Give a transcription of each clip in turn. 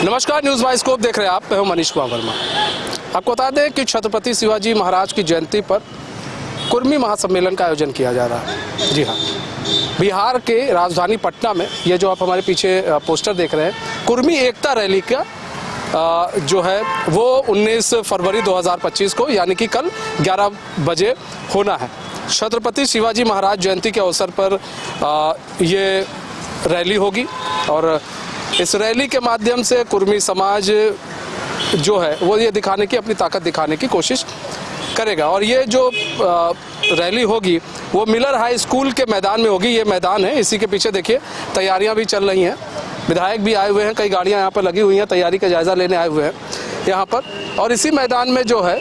नमस्कार, news bioscope देख रहे हैं आप। मैं हूं मनीष कुमार वर्मा। आपको बता दें कि छत्रपति शिवाजी महाराज की जयंती पर कुर्मी महासम्मेलन का आयोजन किया जा रहा है। जी हाँ, बिहार के राजधानी पटना में ये जो आप हमारे पीछे पोस्टर देख रहे हैं, कुर्मी एकता रैली का जो है वो 19 फरवरी 2025 को यानी कि कल 11 बजे होना है। छत्रपति शिवाजी महाराज जयंती के अवसर पर ये रैली होगी और इस रैली के माध्यम से कुर्मी समाज जो है वो ये दिखाने की, अपनी ताकत दिखाने की कोशिश करेगा। और ये जो रैली होगी वो मिलर हाई स्कूल के मैदान में होगी। ये मैदान है, इसी के पीछे देखिए तैयारियां भी चल रही हैं। विधायक भी आए हुए हैं, कई गाड़ियां यहाँ पर लगी हुई हैं, तैयारी का जायज़ा लेने आए हुए हैं यहाँ पर। और इसी मैदान में जो है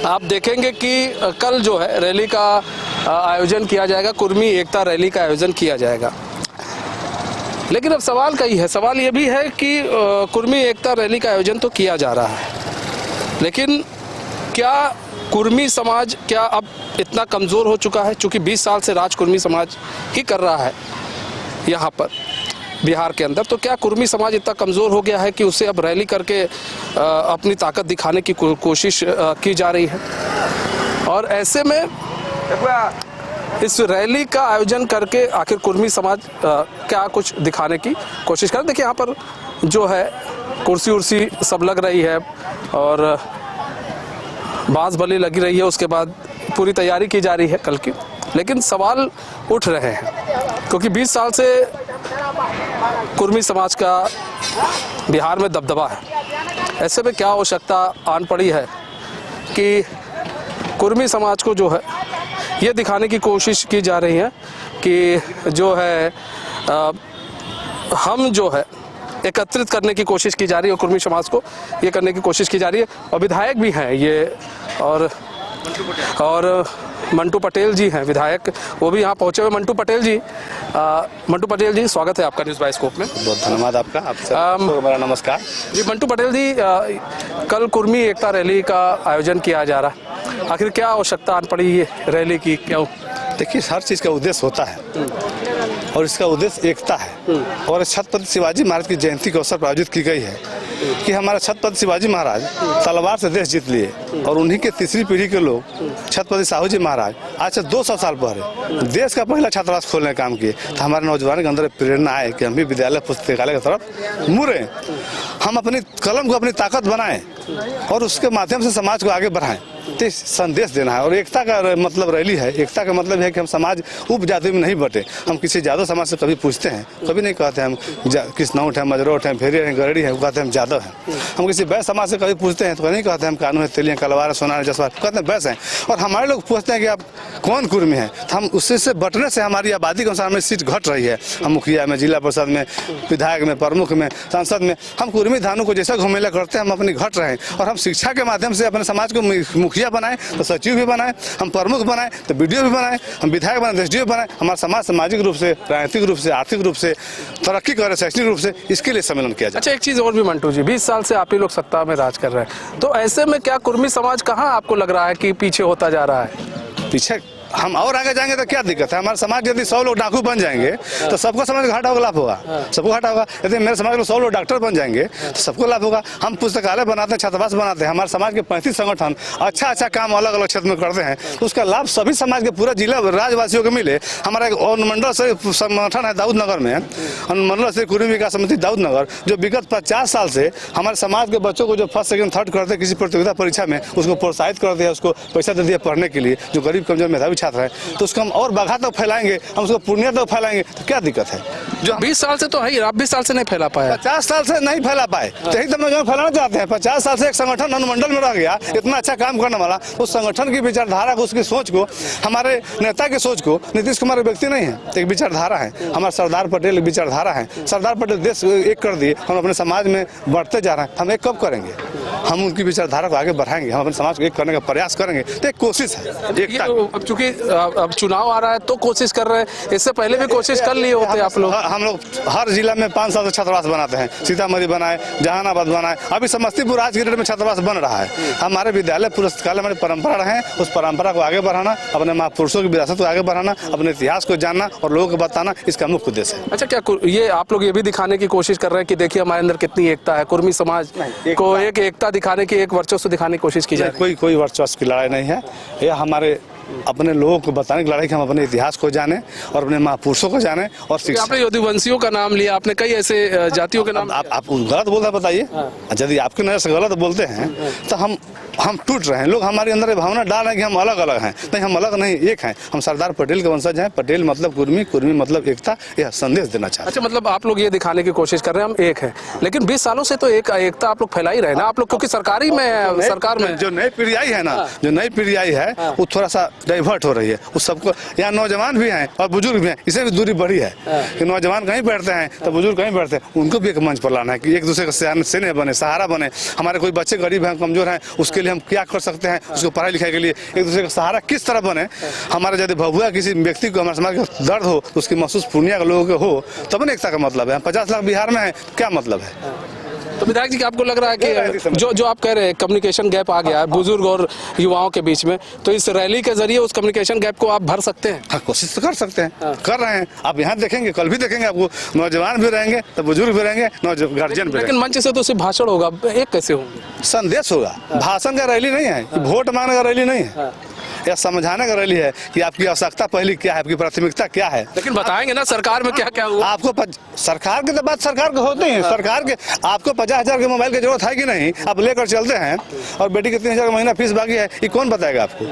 आप देखेंगे कि कल जो है रैली का आयोजन किया जाएगा, कुर्मी एकता रैली का आयोजन किया जाएगा। लेकिन अब सवाल कई है, सवाल ये भी है कि कुर्मी एकता रैली का आयोजन तो किया जा रहा है, लेकिन क्या कुर्मी समाज क्या अब इतना कमज़ोर हो चुका है? चूँकि 20 साल से राज कुर्मी समाज ही कर रहा है यहाँ पर बिहार के अंदर, तो क्या कुर्मी समाज इतना कमज़ोर हो गया है कि उसे अब रैली करके अपनी ताकत दिखाने की कोशिश की जा रही है? और ऐसे में इस रैली का आयोजन करके आखिर कुर्मी समाज क्या कुछ दिखाने की कोशिश कर। देखिए यहाँ पर जो है कुर्सी उर्सी सब लग रही है और बांस बली लगी रही है, उसके बाद पूरी तैयारी की जा रही है कल की। लेकिन सवाल उठ रहे हैं क्योंकि 20 साल से कुर्मी समाज का बिहार में दबदबा है। ऐसे में क्या आवश्यकता आन पड़ी है कि कुर्मी समाज को जो है ये दिखाने की कोशिश की जा रही है कि जो है हम जो है एकत्रित करने की कोशिश की जा रही है, कुर्मी समाज को ये करने की कोशिश की जा रही है। और विधायक भी हैं ये, और मंटू पटेल जी हैं विधायक, वो भी यहाँ पहुँचे हुए। मंटू पटेल जी स्वागत है आपका न्यूज़ बाइस्कोप में। बहुत धन्यवाद आपका। आपको मेरा नमस्कार जी। मंटू पटेल जी, कल कुर्मी एकता रैली का आयोजन किया जा रहा है, आखिर क्या आवश्यकता आन पड़ी ये रैली की? क्यों? देखिए, हर चीज़ का उद्देश्य होता है और इसका उद्देश्य एकता है। और छत्रपति शिवाजी महाराज की जयंती के अवसर पर आयोजित की गई है कि हमारा छत्रपति शिवाजी महाराज तलवार से देश जीत लिए और उन्हीं के तीसरी पीढ़ी के लोग छत्रपति साहू जी महाराज आज से 200 साल पहले देश का पहला छात्रावास खोलने का काम किए। तो हमारे नौजवान के अंदर प्रेरणा आए कि हम भी विद्यालय पुस्तकालय की तरफ मुड़े, हम अपनी कलम को अपनी ताकत बनाएं और उसके माध्यम से समाज को आगे बढ़ाएं। तो संदेश देना है। और एकता का मतलब रैली है। एकता का मतलब है कि हम समाज उपजाति में नहीं बटे। हम किसी यादव समाज से कभी पूछते हैं, कभी नहीं कहते हम किसनौट है, मजरोट है, भेरिया है, गरड़ी है, वो कहते हैं हम यादव हैं। हम किसी बैस समाज से कभी पूछते हैं तो नहीं कहते हम कानू है, तेलियाँ, कलवार, सोनार, जसवार, कहते हैं बैस हैं। और हमारे लोग पूछते हैं कि आप कौन कुर्मी हैं, तो हम उससे बटने से हमारी आबादी के अनुसार हमें सीट घट रही है। हम मुखिया में, जिला परिषद में, विधायक में, प्रमुख में, सांसद में, हम कुर्मी धानों को जैसा घुमेला करते हैं हम अपनी घट रहे हैं। और हम शिक्षा के माध्यम से अपने समाज को मुखिया बनाएं तो सचिव भी बनाएं, हम प्रमुख बनाएं तो बीडीओ भी बनाएं, हम विधायक बनाएं, एसडीओ बनाएं। हमारा समाज सामाजिक रूप से, राजनीतिक रूप से, आर्थिक रूप से तरक्की करे, शैक्षणिक रूप से, इसके लिए सम्मेलन किया जाए। अच्छा, एक चीज़ और भी मंटू जी, 20 साल से आप ही लोग सत्ता में राज कर रहे हैं, तो ऐसे में क्या कुर्मी समाज कहाँ आपको लग रहा है कि पीछे होता जा रहा है? पीछे हम और आगे जाएंगे तो क्या दिक्कत है? हमारे समाज यदि 100 लोग डाकू बन जाएंगे तो सबको समाज घाटा होगा, लाभ होगा, सबको घाटा होगा। यदि मेरे समाज में 100 लोग डॉक्टर बन जाएंगे तो सबको लाभ होगा। हम पुस्तकालय बनाते हैं, छात्रावास बनाते हैं, हमारे समाज के 35 संगठन अच्छा काम अलग अलग क्षेत्र में करते हैं, तो उसका लाभ सभी समाज के पूरा जिला राज्यवासियों को मिले। हमारा एक अनुमंडल से संगठन है दाऊद नगर में, अनुमंडल से कुर्मी विकास समिति दाऊद नगर, जो विगत 50 साल से हमारे समाज के बच्चों को जो फर्स्ट सेकंड थर्ड करते किसी प्रतियोगिता परीक्षा में, उसको प्रोत्साहित कर दिया, उसको पैसा दे दिया पढ़ने के लिए, जो गरीब कमजोर मेधावी छात्र है, तो उसको हम और बाघा तक फैलाएंगे, हम उसको पूर्णिया तक फैलाएंगे, तो क्या दिक्कत है? जो 20 साल से तो है ही, आप 20 साल से नहीं फैला पाए, 50 साल से नहीं फैला पाए, तो यही तो हम फैलाना चाहते हैं। 50 साल से एक संगठन अनुमंडल में रह गया, इतना अच्छा काम करने वाला, उस संगठन की विचारधारा को, उसकी सोच को, हमारे नेता की सोच को, नीतीश कुमार व्यक्ति नहीं है, एक विचारधारा है। हमारा सरदार पटेल विचारधारा है। सरदार पटेल देश एक कर दिए, हम अपने समाज में बढ़ते जा रहे हैं, हम एक कब करेंगे? हम उनकी विचारधारा को आगे बढ़ाएंगे, हम अपने समाज को एक करने का प्रयास करेंगे। तो एक कोशिश है एकता। अब चूंकि अब चुनाव आ रहा है तो कोशिश कर रहे हैं, इससे पहले भी कोशिश कर लिए होते आप लोग? हम लोग हर जिला में 5 साल से छात्रावास बनाते हैं, सीतामढ़ी बनाए, जहानाबाद बनाए, अभी समस्तीपुर आज की डेट में छात्रावास बन रहा है। हमारे विद्यालय पुस्तकालय हमारी परंपरा रहे, उस परंपरा को आगे बढ़ाना, अपने महापुरुषों की विरासत को आगे बढ़ाना, अपने इतिहास को जानना और लोगों को बताना, इसका मुख्य उद्देश्य है। अच्छा, क्या ये आप लोग ये भी दिखाने की कोशिश कर रहे हैं कि देखिए हमारे अंदर कितनी एकता है, कुर्मी समाज को एक एकता दिखाने की, एक वर्चस्व दिखाने की कोशिश की जाए? कोई वर्चस्व की लड़ाई नहीं है, यह हमारे अपने लोगों को बताने की लड़ाई कि हम अपने इतिहास को जाने और अपने महापुरुषों को जाने और शिक्षा। आपने यदुवंशियों का नाम लिया, आपने कई ऐसे जातियों के नाम। आप गलत बोल रहे बताइए, यदि आपकी नजर से गलत बोलते हैं तो हम टूट रहे हैं। लोग हमारे अंदर ये भावना डाल रहे हैं कि हम अलग अलग हैं। नहीं, हम अलग नहीं, एक हैं। हम सरदार पटेल के वंशज हैं। पटेल मतलब कुर्मी, कुर्मी मतलब एकता, यह संदेश देना चाहते हैं। अच्छा, मतलब आप लोग ये दिखाने की कोशिश कर रहे हैं हम एक हैं, लेकिन 20 सालों से तो एकता आप लोग फैला ही रहे ना आप लोग, क्योंकि सरकारी में सरकार में जो नई पीढ़ी आई है ना, जो नई पीढ़ी आई है वो थोड़ा सा डाइवर्ट हो रही है। उस सबको, यहाँ नौजवान भी हैं और बुजुर्ग भी हैं, इससे भी दूरी बढ़ी है कि नौजवान कहीं बैठते हैं तो बुजुर्ग कहीं बैठते हैं। उनको भी एक मंच पर लाना है कि एक दूसरे का सेने बने, सहारा बने। हमारे कोई बच्चे गरीब हैं, कमजोर हैं, उसके लिए हम क्या कर सकते हैं, उसको पढ़ाई लिखाई के लिए एक दूसरे का सहारा किस तरह बने। हमारे यदि भभुआ किसी व्यक्ति को हमारे समाज का दर्द हो तो उसकी महसूस पूर्णिया के लोगों को हो, तब ना एकता का मतलब है। 50 लाख बिहार में है, क्या मतलब है? तो विधायक जी, आपको लग रहा है कि जो आप कह रहे हैं कम्युनिकेशन गैप आ गया है बुजुर्ग और युवाओं के बीच में, तो इस रैली के जरिए उस कम्युनिकेशन गैप को आप भर सकते हैं? हाँ, कोशिश तो कर सकते हैं, कर रहे हैं। आप यहाँ देखेंगे, कल भी देखेंगे, आपको नौजवान भी रहेंगे तो बुजुर्ग भी रहेंगे, गार्जियन भी। लेकिन मंच से तो सिर्फ भाषण होगा, एक कैसे होंगे? संदेश होगा, भाषण का रैली नहीं है, वोट मांगने का रैली नहीं है, यह समझाने का रैली है कि आपकी आवश्यकता पहली क्या है, आपकी प्राथमिकता क्या है। लेकिन बताएंगे ना सरकार में क्या क्या हुआ। आपको सरकार की तो बात सरकार को होती है। सरकार के आपको 50,000 के मोबाइल की जरूरत है कि नहीं, आप लेकर चलते हैं और बेटी की 3,000 का महीना फीस बाकी है, ये कौन बताएगा आपको?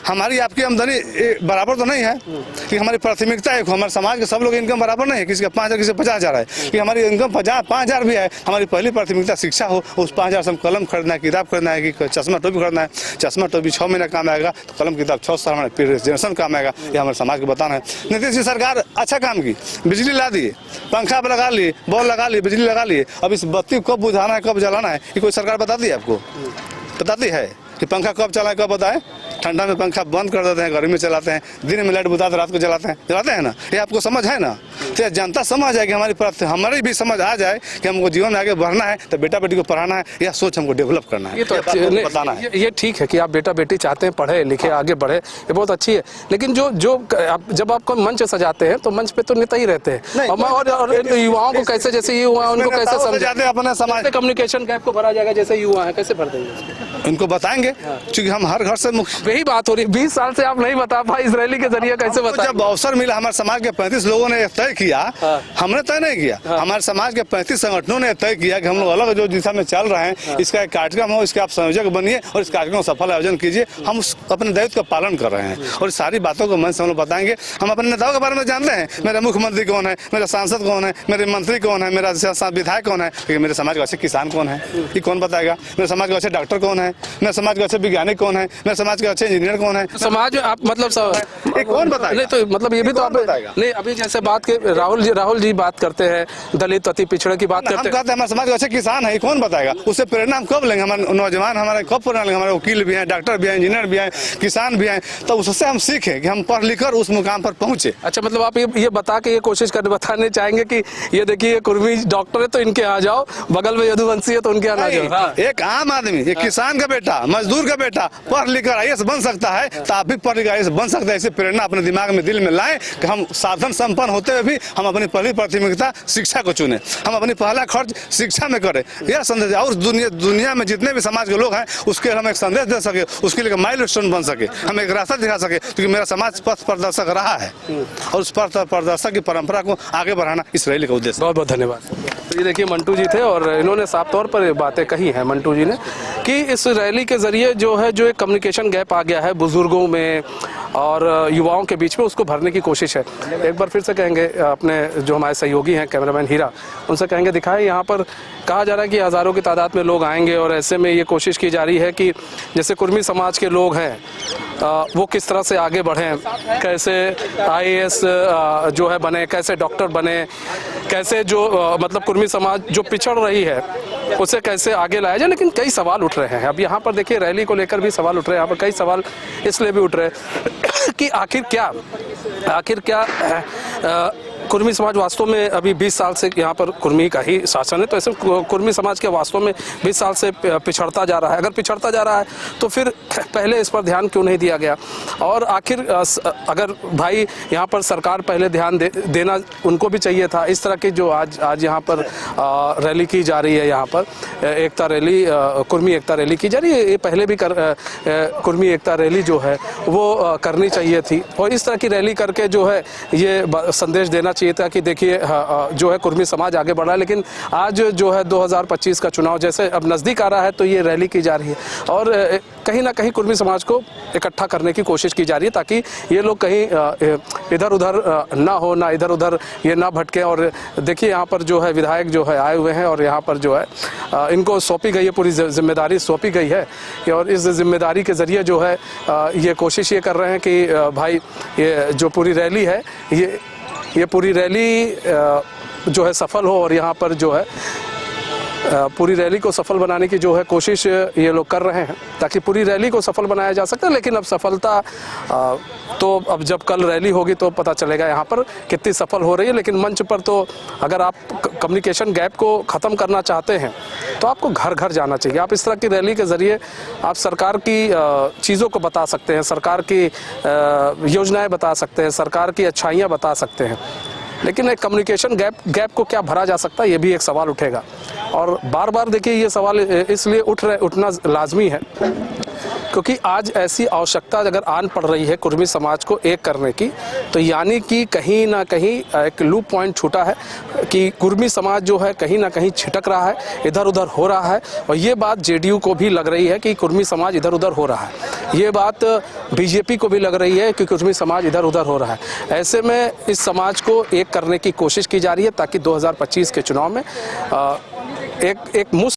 हमारी आपकी आमदनी बराबर तो नहीं है कि हमारी प्राथमिकता है। हमारे समाज के सब लोग इनकम बराबर नहीं है, किसी का 5,000 किसी का 50,000 है कि हमारी इनकम 5,000 भी है। हमारी पहली प्राथमिकता शिक्षा हो, उस 5,000 से हम कलम खरीदना है, किताब खरीदना है, कि चश्मा टोपी खरीदना है। चश्मा टोपी 6 महीना काम आएगा तो कलम किताब 6 साल हमारे जनरेशन काम आएगा। ये हमारे समाज को बताना है। नीतीश जी सरकार अच्छा काम की, बिजली ला दिए, पंखा पर लगा लिए, बॉल लगा लिए, बिजली लगा लिए। अब इस बत्ती को कब बुझाना है, कब जलाना है, ये कोई सरकार बताती है आपको? बताती है कि पंखा कब चलाए, कब बताए? ठंडा में पंखा बंद कर देते हैं, गर्मी में चलाते हैं, दिन में लाइट बुझाते रात को जलाते हैं ना। ये आपको समझ है ना? तो जनता समझ जाए कि हमारी भी समझ आ जाए कि हमको जीवन में आगे बढ़ना है तो बेटा बेटी को पढ़ाना है, यह सोच हमको डेवलप करना है। ये तो बताना है। ये ठीक है कि आप बेटा बेटी चाहते हैं पढ़े लिखे आगे बढ़े, ये बहुत अच्छी है। लेकिन जब आपको मंच सजाते हैं तो मंच पे तो नेता ही रहते हैं, और युवाओं को कैसे, जैसे युवा उनको कैसे समझाते हैं अपने समाज कम्युनिकेशन गैप को भरा जाएगा, जैसे युवा है कैसे भर देंगे? इनको बताएंगे, क्योंकि हम हर घर से यही बात हो रही है। 20 साल से आप नहीं बता पाए, इस रैली के जरिए कैसे बता? जब अवसर मिला, हमारे समाज के 35 लोगों ने तय किया, हमने तय नहीं किया, हमारे समाज के 35 संगठनों ने तय किया कि हम लोग अलग जो दिशा में चल रहे हैं, इसका एक कार्यक्रम हो, इसके आप संयोजक बनिए और इस कार्यक्रम का सफल आयोजन कीजिए। हम अपने दायित्व का पालन कर रहे हैं और सारी बातों को मन से हम लोग बताएंगे। हम अपने नेताओं के बारे में जानते हैं, मेरा मुख्यमंत्री कौन है, मेरा सांसद कौन है, मेरे मंत्री कौन है, मेरा विधायक कौन है, लेकिन मेरे समाज के अच्छे किसान कौन है, ये कौन बताएगा? मेरे समाज के अच्छे डॉक्टर कौन है, मेरे समाज के अच्छे वैज्ञानिक कौन है, मेरे समाज के अच्छे इंजीनियर कौन है? समाज आप मतलब कौन बताएगा? नहीं तो मतलब ये भी तो आप नहीं, अभी जैसे बात के राहुल जी बात करते हैं, दलित अति पिछड़े की बात करते हैं, हमारे समाज के अच्छे किसान है, कौन बताएगा? उससे प्रेरणा हम कब लेंगे? हमारे नौजवान हमारे कब प्रेरणा लेंगे? हमारे वकील भी हैं, डॉक्टर भी हैं, इंजीनियर भी हैं, किसान भी हैं, तो उससे हम सीखें कि हम पढ़ लिख कर उस मुकाम पर पहुंचे। अच्छा, मतलब आप ये बता के ये कोशिश करने बताने चाहेंगे कि ये देखिए कुर्मी डॉक्टर है तो इनके यहाँ जाओ, बगल में यदुवंशी है तो उनके यहाँ जाओ। एक आम आदमी, एक किसान का बेटा, मजदूर का बेटा पढ़ लिख कर IAS बन सकता है तो आप भी पढ़ लिख IAS बन सकते हैं। ऐसी प्रेरणा अपने दिमाग में, दिल में लाएं कि हम साधन संपन्न होते हुए भी हम अपनी पहली प्राथमिकता शिक्षा को चुने, हम अपनी पहला खर्च शिक्षा में करें। यह संदेश और दुनिया में जितने भी समाज के लोग हैं उसके हम एक संदेश दे सके, उसके लिए माइलस्टोन बन सके, हम एक रास्ता दिखा सके, क्योंकि मेरा समाज पथ प्रदर्शक रहा है और उस पथ प्रदर्शक की परंपरा को आगे बढ़ाना इस रैली का उद्देश्य। बहुत बहुत धन्यवाद। तो ये देखिए मंटू जी थे और इन्होंने साफ तौर पर बातें कही हैं मंटू जी ने कि इस रैली के जरिए जो एक कम्युनिकेशन गैप आ गया है बुजुर्गों में और युवाओं के बीच में, उसको भरने की कोशिश है। एक बार फिर से कहेंगे अपने जो हमारे सहयोगी हैं कैमरामैन हीरा, उनसे कहेंगे दिखाएं, यहाँ पर कहा जा रहा है कि हज़ारों की तादाद में लोग आएंगे और ऐसे में ये कोशिश की जा रही है कि जैसे कुर्मी समाज के लोग हैं वो किस तरह से आगे बढ़ें, कैसे IAS बने, कैसे डॉक्टर बने, कैसे मतलब कुर्मी समाज जो पिछड़ रही है उसे कैसे आगे लाया जाए। लेकिन कई सवाल उठ रहे हैं। अब यहाँ पर देखिए रैली को लेकर भी सवाल उठ रहे हैं। यहाँ पर कई सवाल इसलिए भी उठ रहे हैं कि आखिर क्या कुर्मी समाज वास्तव में अभी 20 साल से यहाँ पर कुर्मी का ही शासन है, तो ऐसे कुर्मी समाज के वास्तव में 20 साल से पिछड़ता जा रहा है। अगर पिछड़ता जा रहा है तो फिर पहले इस पर ध्यान क्यों नहीं दिया गया? और आखिर अगर भाई यहाँ पर सरकार पहले ध्यान देना उनको भी चाहिए था। इस तरह की जो आज यहाँ पर रैली की जा रही है, यहाँ पर एकता रैली, कुर्मी एकता रैली की जा रही है, ये पहले भी कुर्मी एकता रैली जो है वो करनी चाहिए थी। और इस तरह की रैली करके जो है ये संदेश देना चाहिए था कि देखिए जो है कुर्मी समाज आगे बढ़ा है। लेकिन आज जो है 2025 का चुनाव जैसे अब नज़दीक आ रहा है तो ये रैली की जा रही है और कहीं ना कहीं कुर्मी समाज को इकट्ठा करने की कोशिश की जा रही है ताकि ये लोग कहीं इधर उधर ना हो, ना इधर उधर ये ना भटके। और देखिए यहाँ पर जो है विधायक जो है आए हुए हैं और यहाँ पर जो है इनको सौंपी गई है, पूरी जिम्मेदारी सौंपी गई है और इस जिम्मेदारी के ज़रिए जो है ये कोशिश ये कर रहे हैं कि भाई ये जो पूरी रैली है ये पूरी रैली जो है सफल हो और यहाँ पर जो है पूरी रैली को सफल बनाने की जो है कोशिश ये लोग कर रहे हैं ताकि पूरी रैली को सफल बनाया जा सकता है। लेकिन अब सफलता तो अब जब कल रैली होगी तो पता चलेगा यहाँ पर कितनी सफल हो रही है। लेकिन मंच पर तो अगर आप कम्युनिकेशन गैप को ख़त्म करना चाहते हैं तो आपको घर घर जाना चाहिए। आप इस तरह की रैली के ज़रिए आप सरकार की चीज़ों को बता सकते हैं, सरकार की योजनाएं बता सकते हैं, सरकार की अच्छाइयाँ बता सकते हैं। लेकिन एक कम्युनिकेशन गैप को क्या भरा जा सकता है, ये भी एक सवाल उठेगा। और बार बार देखिए ये सवाल इसलिए उठना लाजमी है क्योंकि आज ऐसी आवश्यकता अगर आन पड़ रही है कुर्मी समाज को एक करने की, तो यानी कि कहीं ना कहीं एक लूप पॉइंट छूटा है कि कुर्मी समाज जो है कहीं ना कहीं छिटक रहा है, इधर उधर हो रहा है। और ये बात जेडीयू को भी लग रही है कि कुर्मी समाज इधर उधर हो रहा है, ये बात बीजेपी को भी लग रही है कि कुर्मी समाज इधर उधर हो रहा है। ऐसे में इस समाज को एक करने की कोशिश की जा रही है ताकि 2025 के चुनाव में एक मुश्त